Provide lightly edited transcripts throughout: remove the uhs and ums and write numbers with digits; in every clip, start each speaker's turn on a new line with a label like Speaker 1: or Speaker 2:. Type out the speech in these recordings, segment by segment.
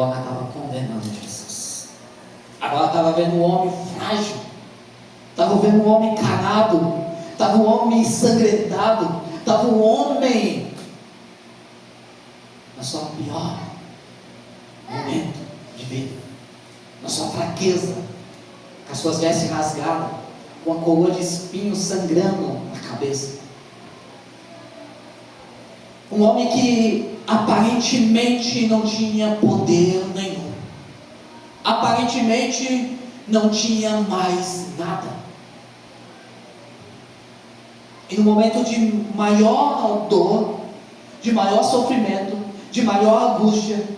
Speaker 1: agora estava condenando Jesus. Agora estava vendo um homem frágil, estava vendo um homem carado, estava um homem ensanguentado, estava um homem na sua pior momento de vida, na sua fraqueza, com as suas vestes rasgadas, com a coroa de espinhos sangrando na cabeça. Um homem que aparentemente não tinha poder nenhum, aparentemente não tinha mais nada. E no momento de maior dor, de maior sofrimento, de maior angústia,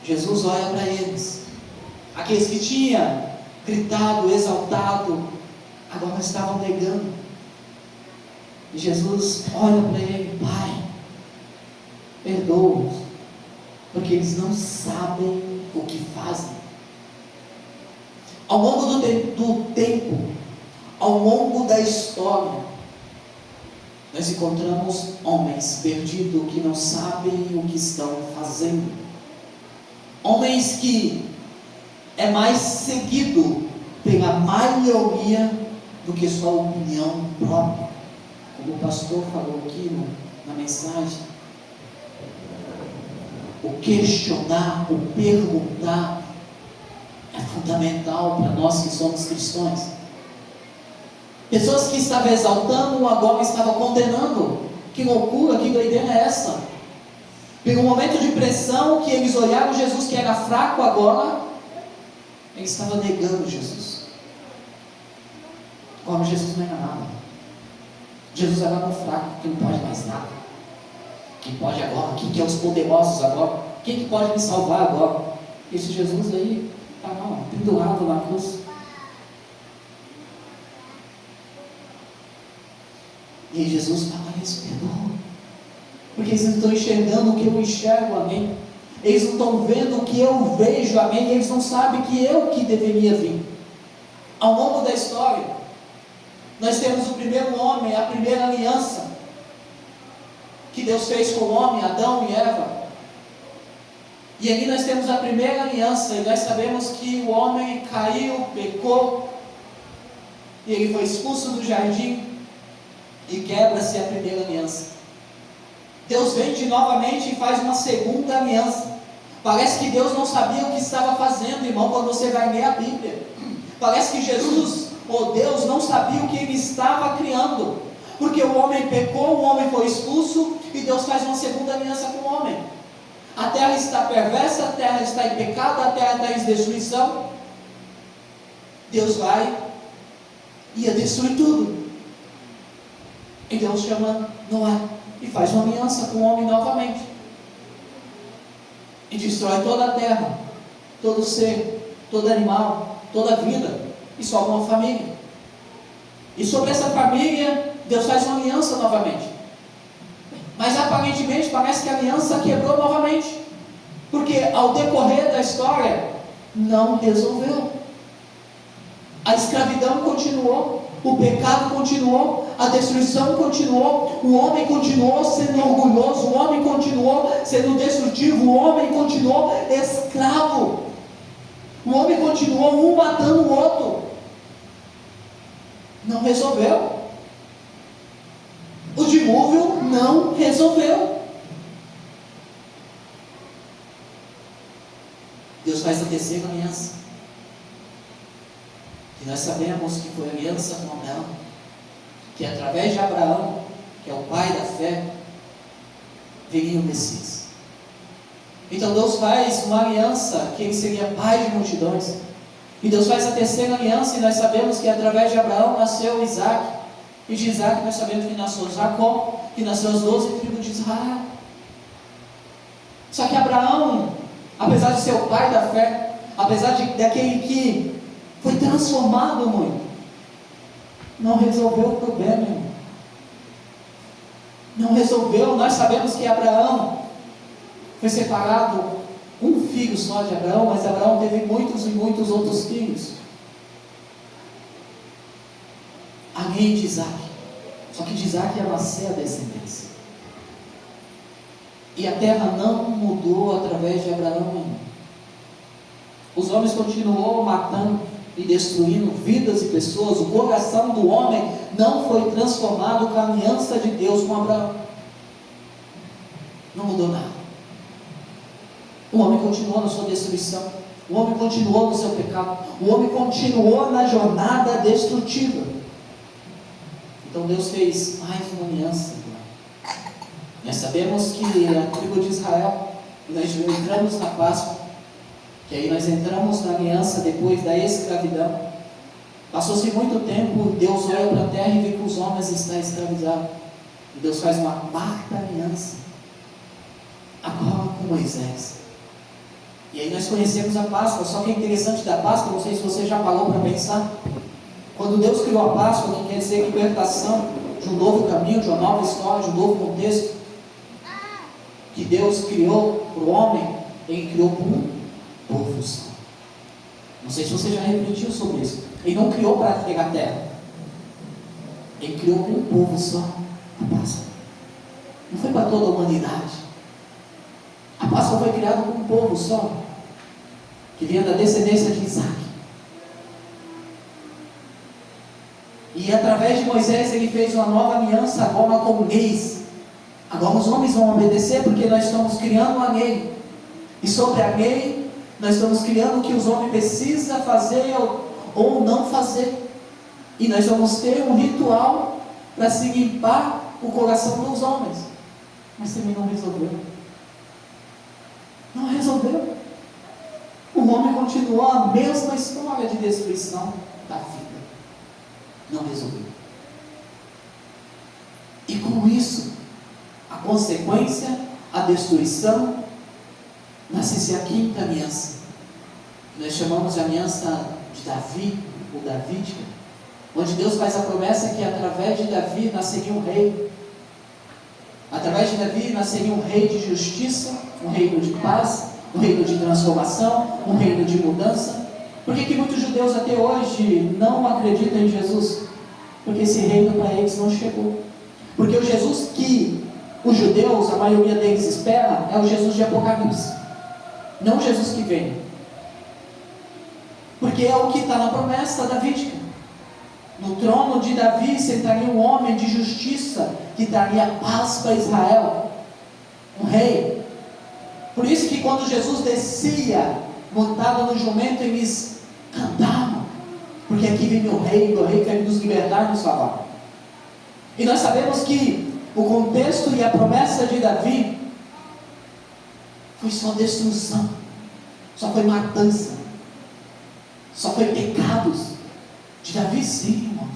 Speaker 1: Jesus olha para eles, aqueles que tinham gritado, exaltado, agora estavam negando. E Jesus olha para ele: Pai, perdoa-os, porque eles não sabem o que fazem. Ao longo do tempo, ao longo da história, nós encontramos homens perdidos que não sabem o que estão fazendo. Homens que é mais seguido pela maioria do que sua opinião própria. Como o pastor falou aqui na mensagem, o questionar, o perguntar é fundamental para nós que somos cristãos. Pessoas que estavam exaltando, agora estavam condenando. Que loucura, que doideira é essa? Pelo momento de pressão que eles olharam Jesus, que era fraco agora, eles estavam negando Jesus. Agora Jesus não era nada. Jesus agora é um fraco, que não pode mais nada. Quem pode agora? Quem que é os poderosos agora? Quem que pode me salvar agora? Esse Jesus aí está lá, pendurado na cruz. E aí Jesus fala: eles perdoam, porque eles não estão enxergando o que eu enxergo, amém? Eles não estão vendo o que eu vejo, amém? Eles não sabem que eu que deveria vir. Ao longo da história, nós temos o primeiro homem, a primeira aliança que Deus fez com o homem, Adão e Eva. E ali nós temos a primeira aliança, e nós sabemos que o homem caiu, pecou, e ele foi expulso do jardim, e quebra-se a primeira aliança. Deus vem novamente e faz uma segunda aliança. Parece que Deus não sabia o que estava fazendo, irmão, quando você vai ler a Bíblia. Parece que Jesus, ou Deus, não sabia o que ele estava criando, porque o homem pecou, o homem foi expulso, e Deus faz uma segunda aliança com o homem. A terra está perversa, a terra está em pecado, a terra está em destruição. Deus vai e ia destruir tudo. E Deus chama Noé e faz uma aliança com o homem novamente. E destrói toda a terra, todo ser, todo animal, toda vida, e sobra uma família. E sobre essa família, Deus faz uma aliança novamente. Mas aparentemente parece que a aliança quebrou novamente, porque ao decorrer da história não resolveu. A escravidão continuou, o pecado continuou, a destruição continuou, o homem continuou sendo orgulhoso, o homem continuou sendo destrutivo, o homem continuou escravo, o homem continuou um matando o outro. Não resolveu. O dilúvio não resolveu. Deus faz a terceira aliança, e nós sabemos que foi a aliança com Abraão, que através de Abraão, que é o pai da fé, viria o Messias. Então Deus faz uma aliança, que ele seria pai de multidões, e Deus faz a terceira aliança, e nós sabemos que através de Abraão nasceu Isaac, e de Isaac nós sabemos que nasceu Jacó, que nasceu as 12 tribos de Israel. Só que Abraão, apesar de ser o pai da fé, apesar daquele que foi transformado muito, não resolveu o problema, irmão. Não resolveu. Nós sabemos que Abraão foi separado um filho só de Abraão, mas Abraão teve muitos e muitos outros filhos, além de Isaac. Só que de Isaac ia nascer a descendência. E a terra não mudou através de Abraão. Os homens continuam matando e destruindo vidas e pessoas. O coração do homem não foi transformado com a aliança de Deus com Abraão. Não mudou nada. O homem continuou na sua destruição. O homem continuou no seu pecado. O homem continuou na jornada destrutiva. Então Deus fez mais uma aliança. Nós sabemos que a tribo de Israel, nós entramos na Páscoa, que aí nós entramos na aliança depois da escravidão. Passou-se muito tempo, Deus olha para a terra e vê que os homens estão escravizados. E Deus faz uma quarta aliança, agora com Moisés. E aí nós conhecemos a Páscoa. Só que é interessante da Páscoa, não sei se você já parou para pensar, quando Deus criou a Páscoa, não quer dizer libertação de um novo caminho, de uma nova história, de um novo contexto, que Deus criou para o homem, Ele criou para um povo só. Não sei se você já refletiu sobre isso. Ele não criou para pegar terra. Ele criou para um povo só, a Páscoa. Não foi para toda a humanidade. A Páscoa foi criada por um povo só, que vinha da descendência de Isaac. E através de Moisés ele fez uma nova aliança agora com leis. Agora os homens vão obedecer porque nós estamos criando uma lei. E sobre a lei, nós estamos criando o que os homens precisam fazer ou não fazer. E nós vamos ter um ritual para se limpar o coração dos homens. Mas também não resolveu. Não resolveu. O homem continuou a mesma história de destruição da vida. Não resolveu. E com isso, a consequência, a destruição, nasce-se a quinta aliança. Nós chamamos de aliança de Davi, ou davídica, onde Deus faz a promessa que através de Davi nasceria um rei. Através de Davi nasceria um rei de justiça, um reino de paz, um reino de transformação, um reino de mudança. Por que muitos judeus até hoje não acreditam em Jesus? Porque esse reino para eles não chegou. Porque o Jesus que os judeus, a maioria deles espera, é o Jesus de Apocalipse, não o Jesus que vem. Porque é o que está na promessa davídica. No trono de Davi sentaria um homem de justiça, que daria paz para Israel, um rei. Por isso que quando Jesus descia montado no jumento, eles cantavam, porque aqui vem o rei quer nos libertar, nos salvar. E nós sabemos que o contexto e a promessa de Davi foi só destruição, só foi matança, só foi pecados. De Davi sim, irmãos,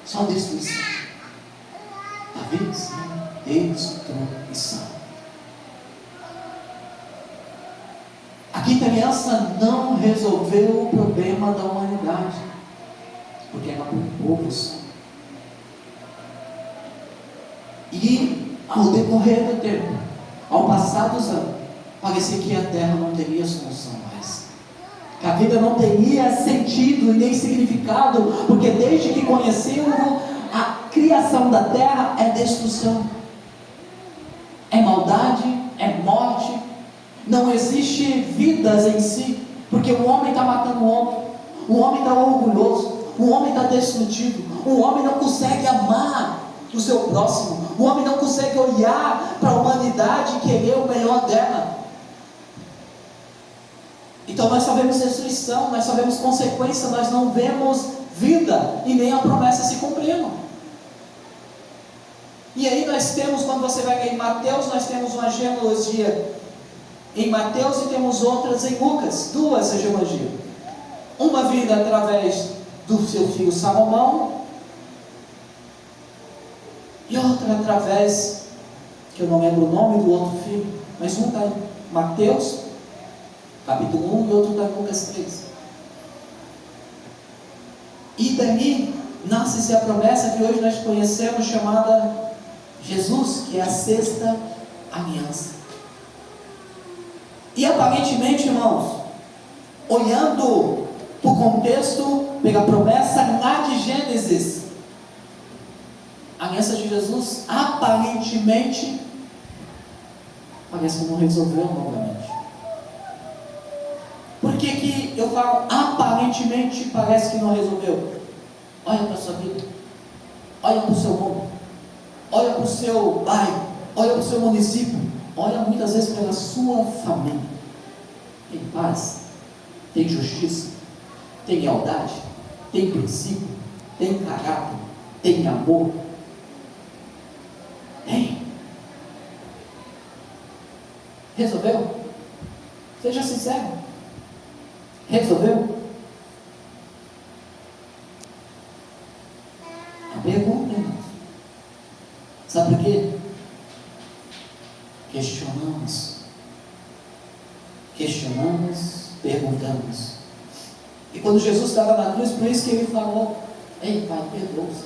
Speaker 1: só destruição. Davi sim, destruição. A quinta aliança não resolveu o problema da humanidade, porque era para um povo só. E ao decorrer do tempo, ao passar dos anos, parecia que a terra não teria solução mais, que a vida não teria sentido e nem significado, porque desde que conhecemos a criação da terra é destruição, é maldade, é morte, não existe vidas em si, porque o homem está matando o outro, o homem está orgulhoso, o homem está destrutivo, o homem não consegue amar o seu próximo, o homem não consegue olhar para a humanidade e querer o melhor dela. Então nós só vemos destruição, nós só vemos consequência, nós não vemos vida e nem a promessa se cumprindo. E aí nós temos, quando você vai ler em Mateus, nós temos uma genealogia em Mateus e temos outras em Lucas, duas genealogias. Uma vinda através do seu filho Salomão e outra através, que eu não lembro o nome do outro filho, mas um está em Mateus capítulo 1 e outro está em Lucas 3. E dali nasce-se a promessa que hoje nós conhecemos, chamada Jesus, que é a sexta aliança. E aparentemente, irmãos, olhando para o contexto, pela promessa lá de Gênesis, a aliança de Jesus aparentemente parece que não resolveu novamente. Por que eu falo aparentemente parece que não resolveu? Olha para a sua vida, olha para o seu mundo, olha para o seu bairro, olha para o seu município, olha muitas vezes pela sua família. Tem paz, tem justiça, tem lealdade, tem princípio, tem caráter, tem amor. Tem. Resolveu? Seja sincero. Resolveu? A pergunta, irmãos. Sabe por quê? Questionamos, perguntamos. E quando Jesus estava na cruz, por isso que ele falou: ei, Pai, perdoa-os,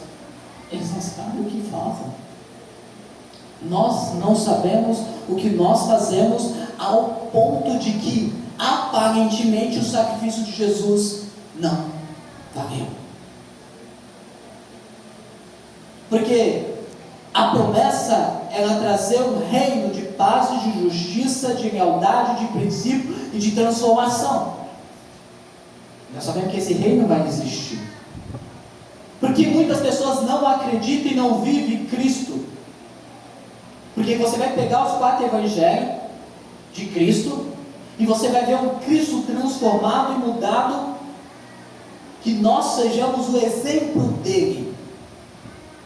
Speaker 1: eles não sabem o que fazem. Nós não sabemos o que nós fazemos, ao ponto de que aparentemente o sacrifício de Jesus não valeu. Porque a promessa era trazer um reino de paz, de justiça, de lealdade, de princípio e de transformação. Nós sabemos que esse reino vai existir. Porque muitas pessoas não acreditam e não vivem Cristo. Porque você vai pegar os 4 evangelhos de Cristo e você vai ver um Cristo transformado e mudado, que nós sejamos o exemplo dele.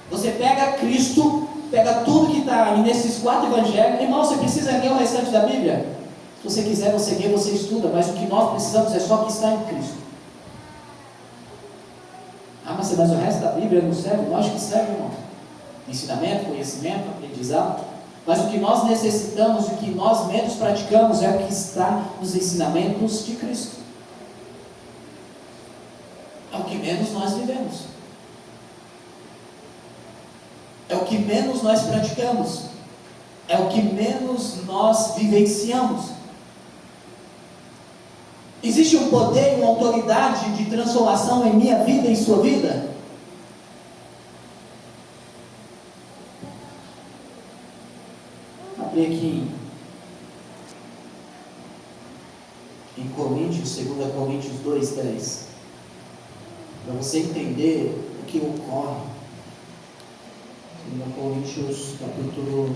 Speaker 1: Você pega Cristo, pega tudo que está nesses 4 evangelhos. Irmão, você precisa ler o restante da Bíblia? Se você quiser, você lê, você estuda, mas o que nós precisamos é só o que está em Cristo. Ah, mas o resto da Bíblia não serve? Lógico que serve, irmão. Ensinamento, conhecimento, aprendizado. Mas o que nós necessitamos, o que nós menos praticamos, é o que está nos ensinamentos de Cristo. É o que menos nós vivemos. É o que menos nós praticamos. É o que menos nós vivenciamos. Existe um poder e uma autoridade de transformação em minha vida e em sua vida? Abri aqui em Coríntios, 2 Coríntios 2:10, para você entender o que ocorre. 2 Coríntios capítulo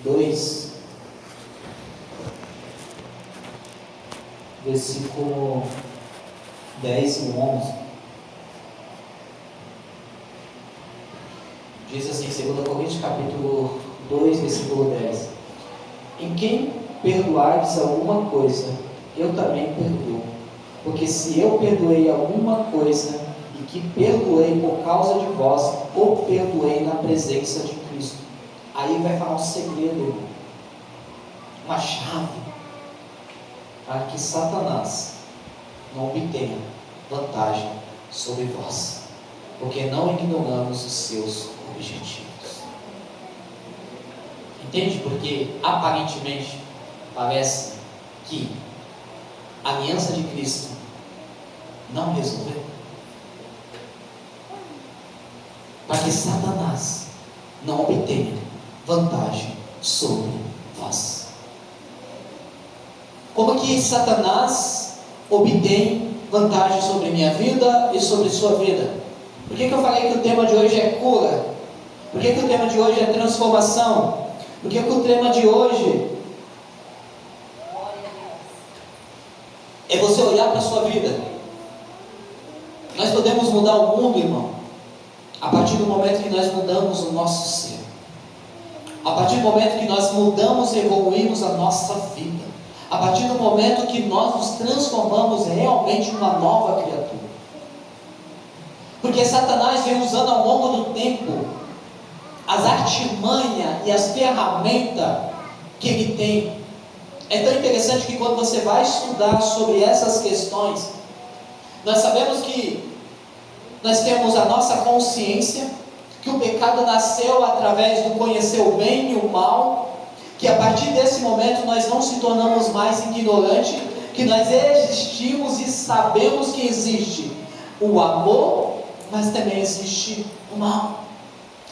Speaker 1: 2, versículo 10 e 11. Diz assim, 2 Coríntios capítulo 2, versículo 10: em quem perdoardes alguma coisa, eu também perdoo. Porque se eu perdoei alguma coisa, e que perdoei por causa de vós, ou perdoei na presença de Cristo. Aí vai falar um segredo, uma chave, para que Satanás não obtenha vantagem sobre vós, porque não ignoramos os seus objetivos. Entende? Porque aparentemente parece que a aliança de Cristo não resolveu, para que Satanás não obtenha vantagem sobre vós. Como que Satanás obtém vantagem sobre minha vida e sobre sua vida? Por que eu falei que o tema de hoje é cura? Por que o tema de hoje é transformação? Por que o tema de hoje é você olhar para a sua vida? Nós podemos mudar o mundo, irmão, a partir do momento que nós mudamos o nosso ser. A partir do momento que nós mudamos e evoluímos a nossa vida. A partir do momento que nós nos transformamos realmente em uma nova criatura. Porque Satanás vem usando ao longo do tempo as artimanhas e as ferramentas que ele tem. É tão interessante que quando você vai estudar sobre essas questões, nós sabemos que nós temos a nossa consciência, que o pecado nasceu através do conhecer o bem e o mal, que a partir desse momento nós não se tornamos mais ignorantes, que nós existimos e sabemos que existe o amor, mas também existe o mal.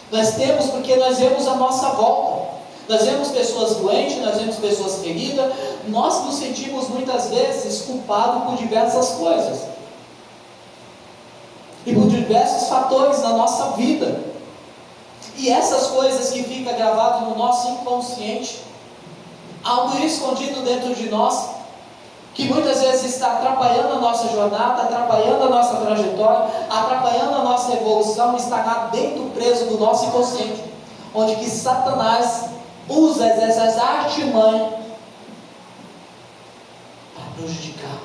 Speaker 1: Nós temos porque nós vemos a nossa volta. Nós vemos pessoas doentes, nós vemos pessoas feridas, nós nos sentimos muitas vezes culpados por diversas coisas. E por diversos fatores na nossa vida. E essas coisas que ficam gravadas no nosso inconsciente, algo escondido dentro de nós, que muitas vezes está atrapalhando a nossa jornada, atrapalhando a nossa trajetória, atrapalhando a nossa evolução, está lá dentro, preso do nosso inconsciente, onde que Satanás usa essas artimanhas para prejudicar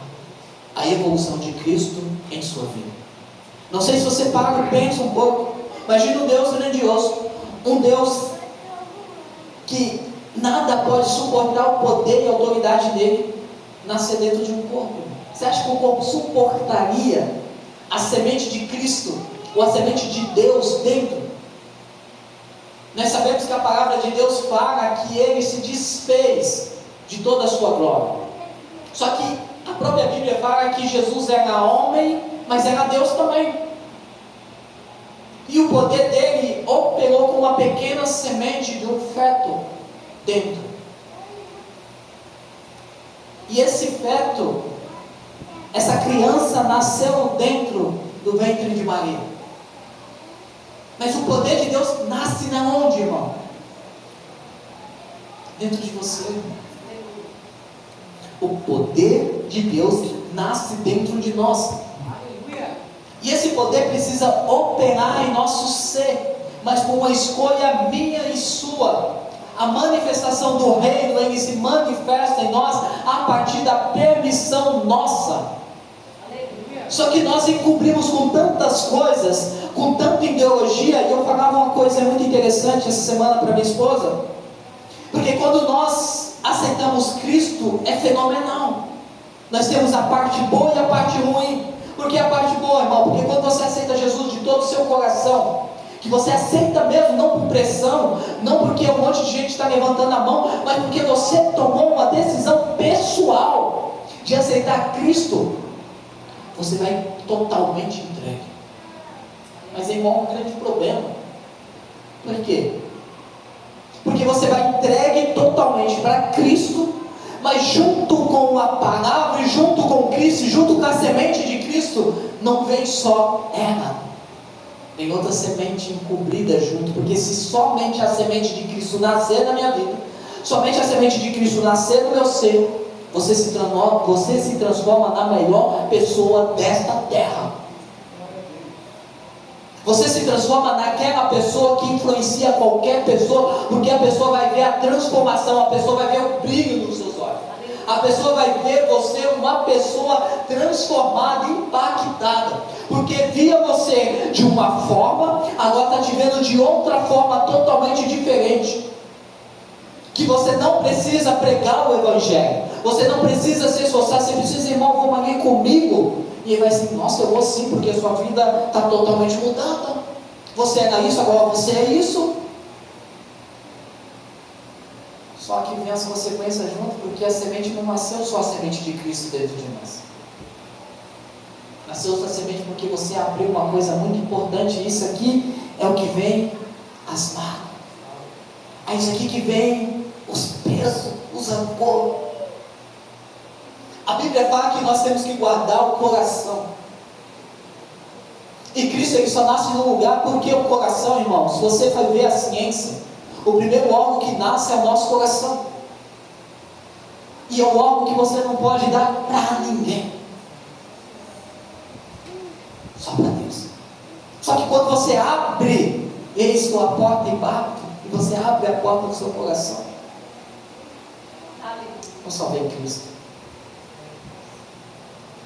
Speaker 1: a evolução de Cristo em sua vida. Não sei se você para e pensa um pouco. Imagina um Deus grandioso, um Deus que nada pode suportar o poder e a autoridade dele nascer dentro de um corpo. Você acha que o corpo suportaria a semente de Cristo ou a semente de Deus dentro? Nós sabemos que a palavra de Deus fala que ele se desfez de toda a sua glória. Só que a própria Bíblia fala que Jesus era homem, mas era Deus também. E o poder dele operou com uma pequena semente de um feto dentro. E esse feto, essa criança nasceu dentro do ventre de Maria. Mas o poder de Deus nasce na onde, irmão? Dentro de você. O poder de Deus nasce dentro de nós. E esse poder precisa operar em nosso ser, mas por uma escolha minha e sua. A manifestação do reino, ele se manifesta em nós a partir da permissão nossa. Só que nós encobrimos com tantas coisas, com tanta ideologia. E eu falava uma coisa muito interessante essa semana para minha esposa, porque quando nós aceitamos Cristo, é fenomenal. Nós temos a parte boa e a parte ruim. Por que a parte boa, irmão? Porque quando você aceita Jesus de todo o seu coração, que você aceita mesmo, não por pressão, não porque um monte de gente está levantando a mão, mas porque você tomou uma decisão pessoal de aceitar Cristo, você vai totalmente entregue. Mas é igual um grande problema. Por quê? Porque você vai entregue totalmente para Cristo, mas junto com a palavra, junto com Cristo, junto com a semente de Cristo, não vem só ela, tem outra semente encobrida junto. Porque se somente a semente de Cristo nascer na minha vida, somente a semente de Cristo nascer no meu ser, você se transforma na melhor pessoa desta terra. Você se transforma naquela pessoa que influencia qualquer pessoa, porque a pessoa vai ver a transformação, a pessoa vai ver o brilho nos seus olhos, a pessoa vai ver você uma pessoa transformada, impactada, porque via você de uma forma, agora está te vendo de outra forma totalmente diferente. Que você não precisa pregar o Evangelho, você não precisa se esforçar, você precisa, irmão, vamos ali comigo. E ele vai assim, nossa, eu vou sim, porque a sua vida está totalmente mudada. Você era isso, agora você é isso. Só que vem essa consequência junto, porque a semente não nasceu só a semente de Cristo dentro de nós. Nasceu só a semente porque você abriu uma coisa muito importante. E isso aqui é o que vem as mágoas. É isso aqui que vem os pesos, os rancor. A Bíblia fala que nós temos que guardar o coração. E Cristo ele só nasce no lugar porque o coração, irmão, se você for ver a ciência, o primeiro órgão que nasce é o nosso coração. E é um órgão que você não pode dar para ninguém. Só para Deus. Só que quando você abre, eis a porta e bate, e você abre a porta do seu coração, não só vem Cristo.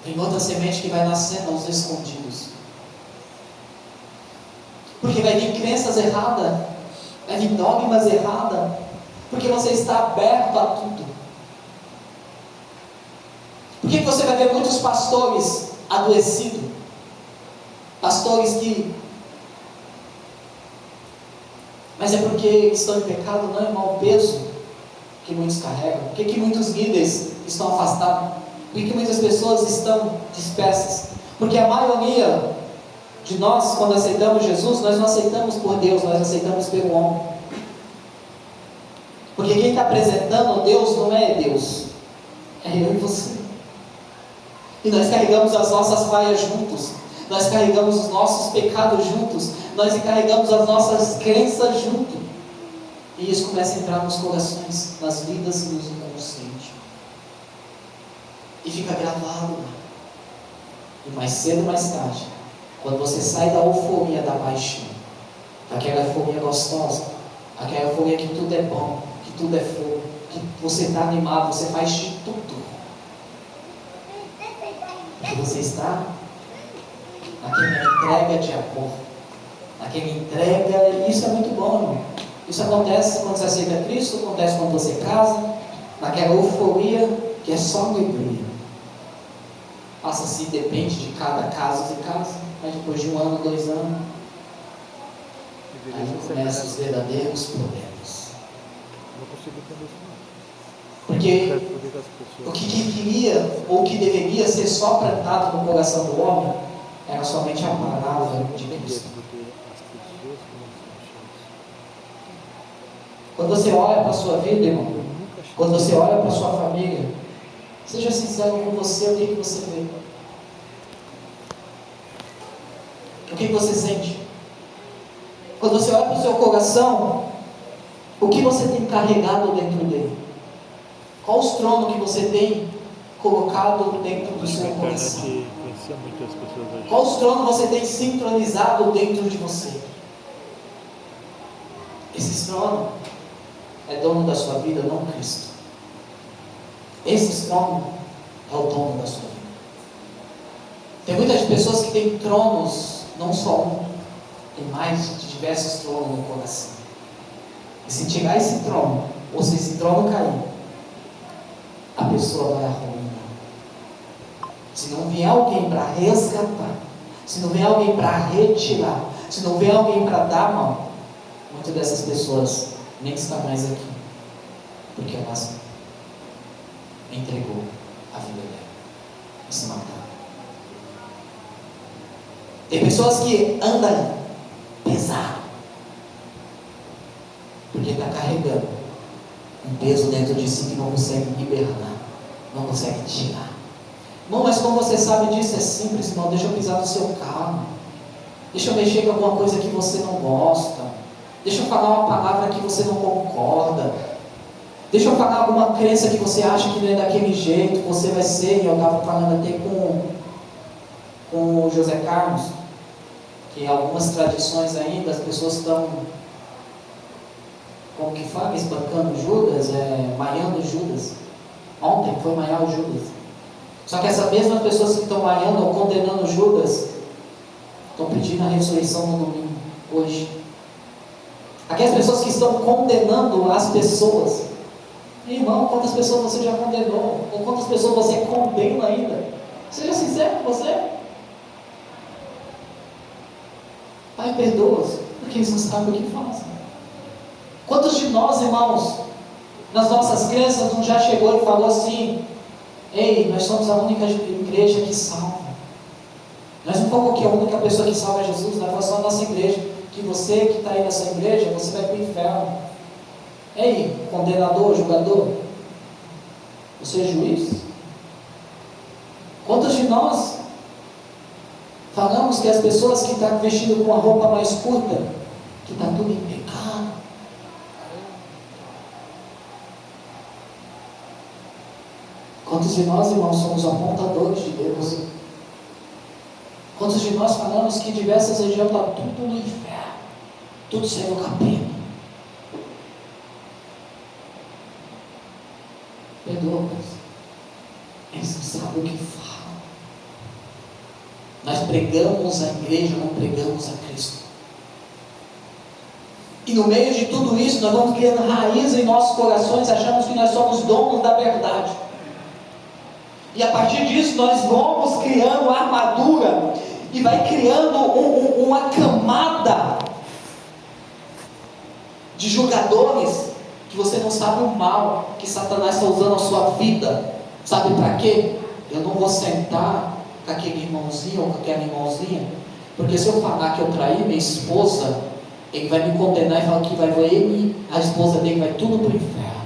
Speaker 1: Tem outra semente que vai nascendo aos escondidos. Porque vai vir crenças erradas, vai vir dogmas erradas, porque você está aberto a tudo. Por que você vai ver muitos pastores adoecidos? Pastores que... Mas é porque estão em pecado? Não, irmão, o peso que muitos carregam. Por que muitos líderes estão afastados? Por que muitas pessoas estão dispersas? Porque a maioria de nós, quando aceitamos Jesus, nós não aceitamos por Deus, nós aceitamos pelo homem. Porque quem está apresentando Deus não é Deus, é eu e você. E nós carregamos as nossas falhas juntos, nós carregamos os nossos pecados juntos, nós carregamos as nossas crenças juntos. E isso começa a entrar nos corações, nas vidas e nos inconscientes. E fica gravado. E mais cedo ou mais tarde, quando você sai da euforia da paixão, aquela euforia gostosa, aquela euforia que tudo é bom, que tudo é fogo, que você está animado, você faz de tudo. Porque você está naquela entrega de amor, naquela entrega, e isso é muito bom, irmão. Isso acontece quando você aceita Cristo, acontece quando você casa, naquela euforia que é só alegria. Passa-se, depende de cada caso e caso, mas depois de 1 ano, 2 anos, aí começam os verdadeiros problemas. Porque o que queria, ou o que deveria ser só plantado no coração do homem, era somente a palavra de Cristo. Quando você olha para a sua vida, irmão, quando você olha para a sua família, seja sincero com você, o que você vê? O que você sente? Quando você olha para o seu coração, o que você tem carregado dentro dele? Qual os tronos que você tem colocado dentro do seu coração? Qual os tronos você tem sincronizado dentro de você? Esses tronos é dono da sua vida, não Cristo. Esse trono é o dono da sua vida. Tem muitas pessoas que têm tronos, não só um, tem mais de diversos tronos no coração. E se tirar esse trono, ou se esse trono cair, a pessoa vai à ruína. Se não vier alguém para resgatar, se não vier alguém para retirar, se não vier alguém para dar a mão, muitas dessas pessoas nem está mais aqui, porque elas entregou a vida dela e se mataram. Tem pessoas que andam pesado, porque está carregando um peso dentro de si que não consegue liberar, não consegue tirar. Irmão, mas como você sabe disso? É simples, irmão. Deixa eu pisar no seu carro, deixa eu mexer com alguma coisa que você não gosta, deixa eu falar uma palavra que você não concorda, deixa eu falar alguma crença que você acha que não é daquele jeito, você vai ser. E eu estava falando até com o José Carlos, que em algumas tradições ainda as pessoas estão, como que fala, espancando Judas, maiando Judas. Ontem foi maiar o Judas. Só que essas mesmas pessoas que estão maiando ou condenando Judas, estão pedindo a ressurreição no domingo, hoje. Aquelas pessoas que estão condenando as pessoas, irmão, quantas pessoas você já condenou? Ou quantas pessoas você condena ainda? Seja sincero com você. Pai, perdoa-os, porque eles não sabem o que fazem. Quantos de nós, irmãos, nas nossas crenças, não já chegou e falou assim: ei, nós somos a única igreja que salva. Nós não falamos que a única pessoa que salva é Jesus, nós falamos só a nossa igreja, que você que está aí nessa igreja, você vai para o inferno. Ei, condenador, julgador, você é juiz? Quantos de nós falamos que as pessoas que estão vestidas com a roupa mais curta, que está tudo em pecado? Quantos de nós, irmãos, somos apontadores de Deus? Quantos de nós falamos que em diversas regiões está tudo no inferno, tudo sem o capeta? Perdoa-nos, eles não sabem o que falam. Nós pregamos a igreja, não pregamos a Cristo. E no meio de tudo isso, nós vamos criando raiz em nossos corações, achamos que nós somos donos da verdade. E a partir disso, nós vamos criando armadura, e vai criando uma camada de jogadores, que você não sabe o mal que Satanás está usando a sua vida. Sabe para quê? Eu não vou sentar com aquele irmãozinho ou com aquela irmãzinha, porque se eu falar que eu traí minha esposa, ele vai me condenar e falar que vai ele, a esposa dele vai tudo para o inferno.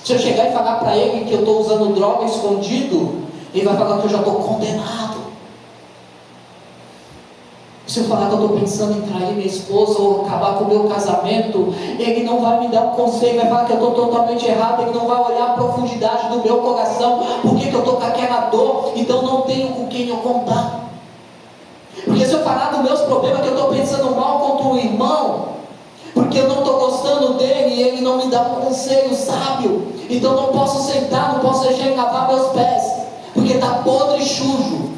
Speaker 1: Se eu chegar e falar para ele que eu estou usando droga escondido, ele vai falar que eu já estou condenado. Se eu falar que eu estou pensando em trair minha esposa ou acabar com o meu casamento, ele não vai me dar um conselho, vai falar que eu estou totalmente errado, ele não vai olhar a profundidade do meu coração, por que eu estou com aquela dor, então não tenho com quem eu contar. Porque se eu falar dos meus problemas, que eu estou pensando mal contra o irmão, porque eu não estou gostando dele e ele não me dá um conselho sábio, então não posso sentar, não posso deixar ele lavar meus pés, porque está podre e sujo.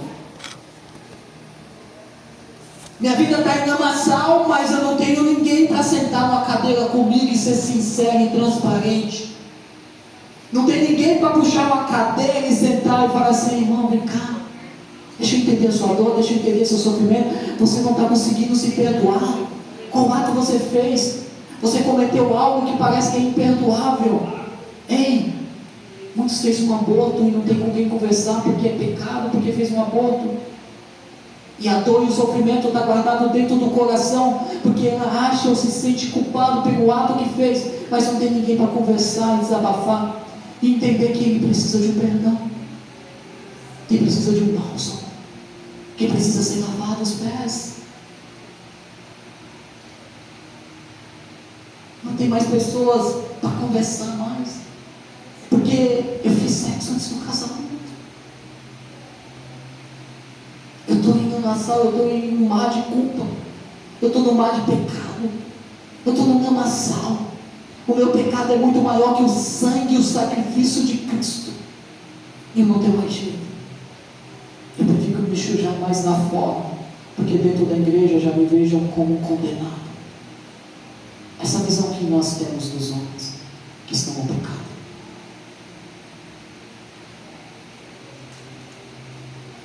Speaker 1: Minha vida está em lamaçal, mas eu não tenho ninguém para sentar numa cadeira comigo e ser sincero e transparente. Não tem ninguém para puxar uma cadeira e sentar e falar assim: irmão, vem cá, deixa eu entender a sua dor, deixa eu entender seu sofrimento. Você não está conseguindo se perdoar. Qual ato você fez? Você cometeu algo que parece que é imperdoável. Ei, muitos fez um aborto e não tem com quem conversar porque é pecado, porque fez um aborto. E a dor e o sofrimento está guardado dentro do coração, porque ela acha ou se sente culpado pelo ato que fez, mas não tem ninguém para conversar, desabafar e entender que ele precisa de um perdão, que precisa de um bálsamo, que precisa ser lavado os pés. Não tem mais pessoas para conversar mais, porque eu fiz sexo antes do casamento. Eu estou indo na sala, eu estou em um mar de culpa, eu estou no mar de pecado, eu estou no lamaçal. O meu pecado é muito maior que o sangue e o sacrifício de Cristo, e eu não tenho mais jeito. Eu prefiro me sujar mais lá fora, porque dentro da igreja já me vejam como condenado. Essa visão que nós temos dos homens que estão no pecado.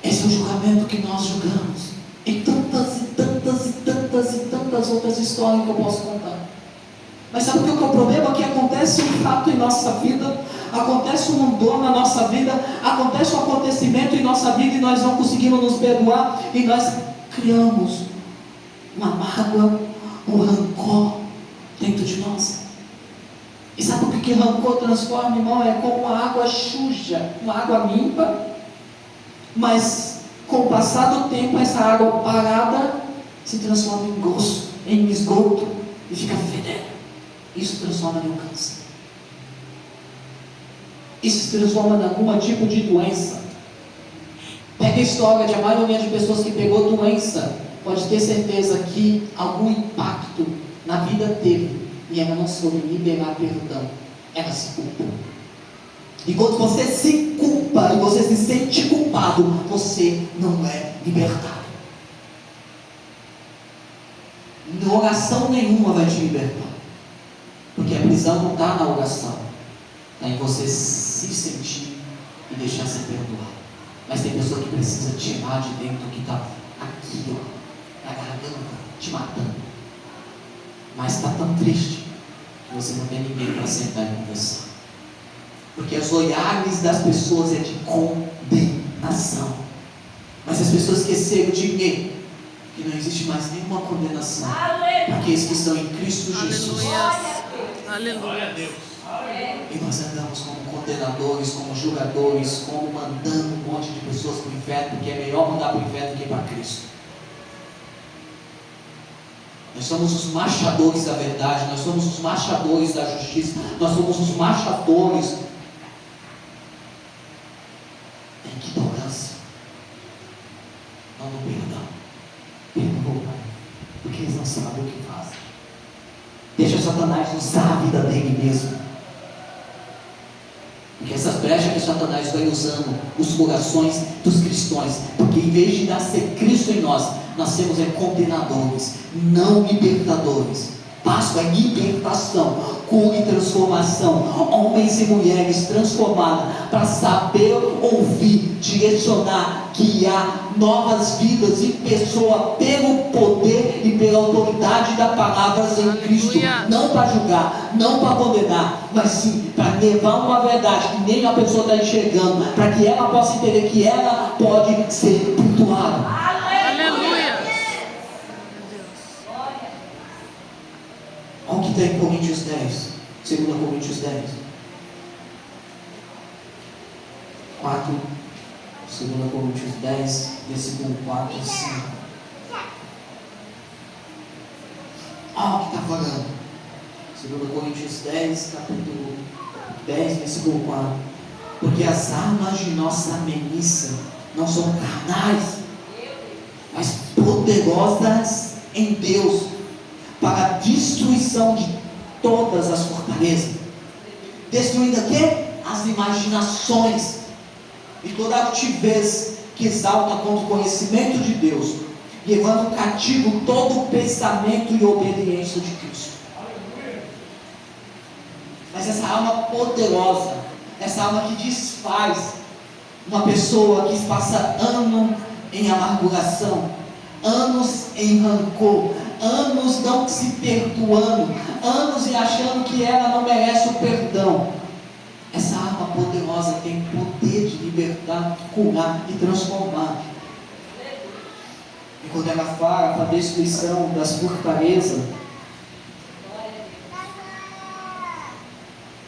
Speaker 1: Esse é o julgamento que nós julgamos. E tantas e tantas e tantas e tantas outras histórias que eu posso contar. Mas sabe o que é o problema? Que acontece um fato em nossa vida, acontece uma dor na nossa vida, acontece um acontecimento em nossa vida e nós não conseguimos nos perdoar e nós criamos uma mágoa, um rancor dentro de nós. E sabe o que rancor transforma, irmão? É como uma água suja, uma água limpa, mas com o passar do tempo essa água parada se transforma em gosto, em esgoto e fica fedendo. Isso transforma em um câncer. Isso se transforma em algum tipo de doença. Pega a história de a maioria de pessoas que pegou doença, pode ter certeza que algum impacto na vida teve e ela não soube liberar perdão, ela se culpou. E quando você se culpa e você se sente culpado, você não é libertado. Oração nenhuma vai te libertar, porque a prisão não está na oração, está em você se sentir e deixar ser perdoado. Mas tem pessoa que precisa tirar de dentro o que está aqui, ó, na garganta, te matando. Mas está tão triste que você não tem ninguém para sentar e conversar. Porque os olhares das pessoas é de condenação. Mas as pessoas esqueceram de quê? Que não existe mais nenhuma condenação para aqueles que estão em Cristo Jesus.
Speaker 2: Aleluia.
Speaker 1: E nós andamos como condenadores, como julgadores, como mandando um monte de pessoas para o inferno, porque é melhor mandar para o inferno do que para Cristo. Nós somos os marchadores da verdade, nós somos os marchadores da justiça, nós somos os marchadores da ignorância, não do perdão. Perdoa, porque eles não sabem o que fazem. Deixa Satanás usar a vida dele mesmo. Porque essas brechas que Satanás vai usando os corações dos cristãos, porque em vez de nascer Cristo em nós, nascemos condenadores, não libertadores. Páscoa é libertação, cura e transformação. Homens e mulheres transformados para saber ouvir, direcionar, guiar novas vidas e pessoas pelo poder e pela autoridade da palavra em Cristo. Não para julgar, não para condenar, mas sim para levar uma verdade que nem a pessoa está enxergando, para que ela possa entender que ela pode ser perdoada. Olha o que está em Coríntios 10, 2 Coríntios 10. 4, 2 Coríntios 10, versículo 4 e 5. Olha o que está falando. 2 Coríntios 10, capítulo 10, versículo 4. Porque as armas de nossa milícia não são carnais, mas poderosas em Deus, para a destruição de todas as fortalezas. Destruindo o quê? As imaginações e toda altivez que exalta contra o conhecimento de Deus, levando cativo todo o pensamento e obediência de Cristo. Mas essa alma poderosa, essa alma que desfaz uma pessoa que passa anos em amarguração, anos em rancor, anos não se perdoando, anos e achando que ela não merece o perdão. Essa arma poderosa tem poder de libertar, curar e transformar. E quando ela fala para a destruição das fortalezas,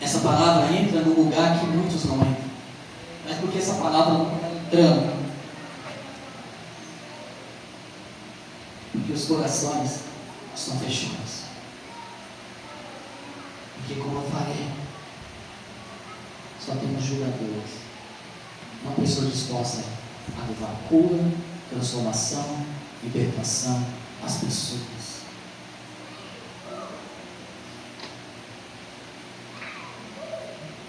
Speaker 1: essa palavra entra no lugar que muitos não entram. Mas porque essa palavra não está entrando? Porque os corações estão fechados. Porque, como eu falei, só temos julgadores, não pessoas dispostas a levar cura, transformação, libertação às pessoas.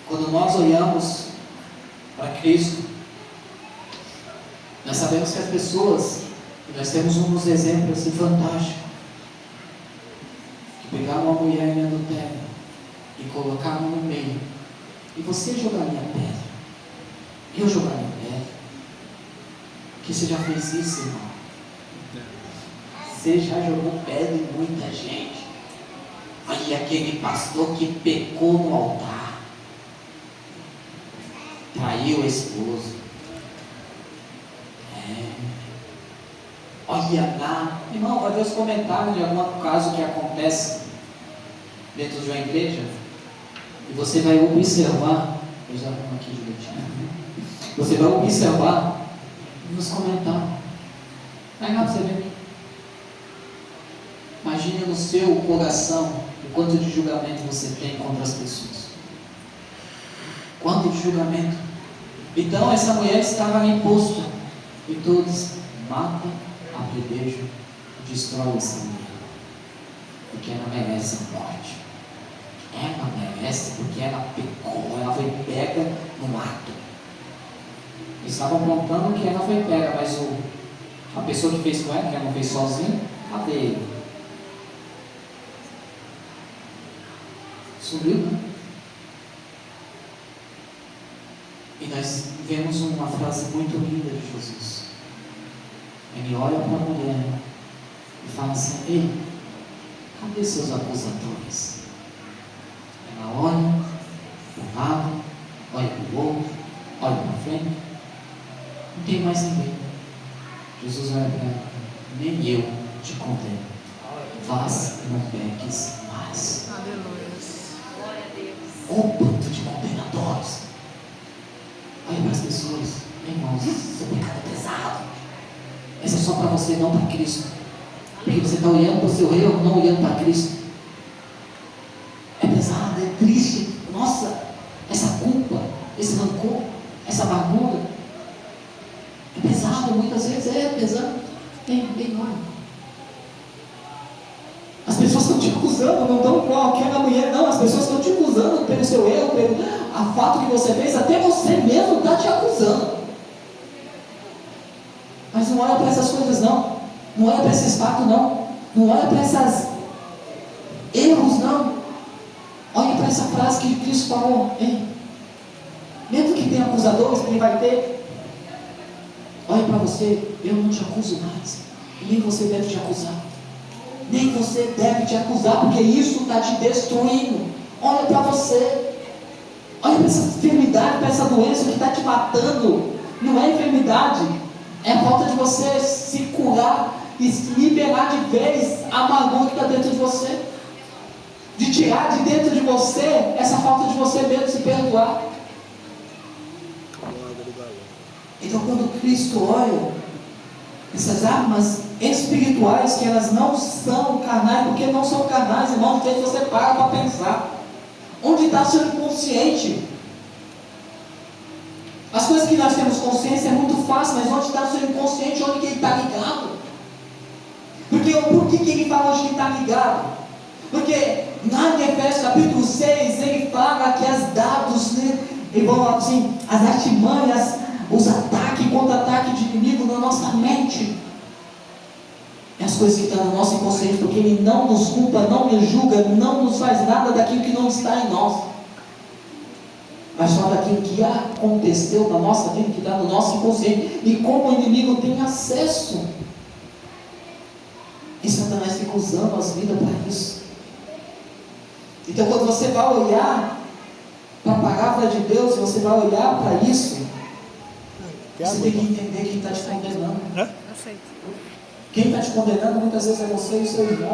Speaker 1: Quando nós olhamos para Cristo, nós sabemos que as pessoas, nós temos um dos exemplos assim, fantásticos, que pegaram uma mulher em adultério e colocaram no meio. E você jogaria pedra, eu jogaria pedra, porque você já fez isso, irmão. Você já jogou pedra em muita gente. Aí aquele pastor que pecou no altar, traiu a esposa. Olha lá, irmão, vai ver os comentários de algum caso que acontece dentro de uma igreja. E você vai observar, eu já vou aqui direitinho. Você vai observar nos comentários. Vai lá para você ver. Imagine no seu coração o quanto de julgamento você tem contra as pessoas. Quanto de julgamento. Então essa mulher estava ali posta. E todos matam, apedrejam, destroem essa mulher. Porque ela merece a morte. Ela merece porque ela pecou, ela foi pega no ato. Eles estavam apontando que ela foi pega, mas a pessoa que fez com ela, que ela não fez sozinha, cadê ele? Subiu, né? E nós vemos uma frase muito linda de Jesus. Ele olha para a mulher e fala assim: ei, cadê seus acusadores? Ela olha para o lado, olha para o outro, olha para frente, não tem mais ninguém. Jesus olha para ela: nem eu te condeno, vás e não peques mais.
Speaker 2: Aleluia.
Speaker 1: O bando de condenadores. Olha para as pessoas: irmãos, seu pecado é pesado. Esse é só para você, não para Cristo. Porque você está olhando para o seu erro, não olhando para Cristo. É pesado, é triste. Nossa, essa culpa, esse rancor, essa amargura. É pesado, muitas vezes é pesado. Tem nome. As pessoas estão te acusando, não estão com aquela mulher, não. As pessoas estão te acusando pelo seu erro, pelo fato que você fez. Até você mesmo está te acusando. Mas não olha para essas coisas, não. Não olha para esses fatos, não. Não olha para esses erros, não. Olha para essa frase que Cristo falou. Ei, mesmo que tenha acusadores, que ele vai ter, olha para você: eu não te acuso mais. E nem você deve te acusar. Nem você deve te acusar, porque isso está te destruindo. Olha para você. Olha para essa enfermidade, para essa doença que está te matando. Não é enfermidade, é a falta de você se curar e liberar de vez a amargura que está dentro de você. De tirar de dentro de você essa falta de você mesmo se perdoar. Então, quando Cristo olha essas armas espirituais, que elas não são carnais, porque não são carnais, irmão, de vez você para para pensar. Onde está seu inconsciente? As coisas que nós temos consciência é muito fácil, mas onde está o seu inconsciente? Onde que ele está ligado? Por que ele fala onde ele está ligado? Porque lá em Efésios capítulo 6, ele fala que as dados, né, assim, as artimanhas, os ataques, contra-ataques de inimigo na nossa mente. É as coisas que estão no nosso inconsciente, porque ele não nos culpa, não nos julga, não nos faz nada daquilo que não está em nós, mas só daquilo que aconteceu na nossa vida, que está no nosso inconsciente, e como o inimigo tem acesso, e Satanás fica usando as vidas para isso. Então, quando você vai olhar para a palavra de Deus, você vai olhar para isso, você tem que entender quem está te condenando.
Speaker 2: Aceito.
Speaker 1: Quem está te condenando muitas vezes é você e o seu irmão.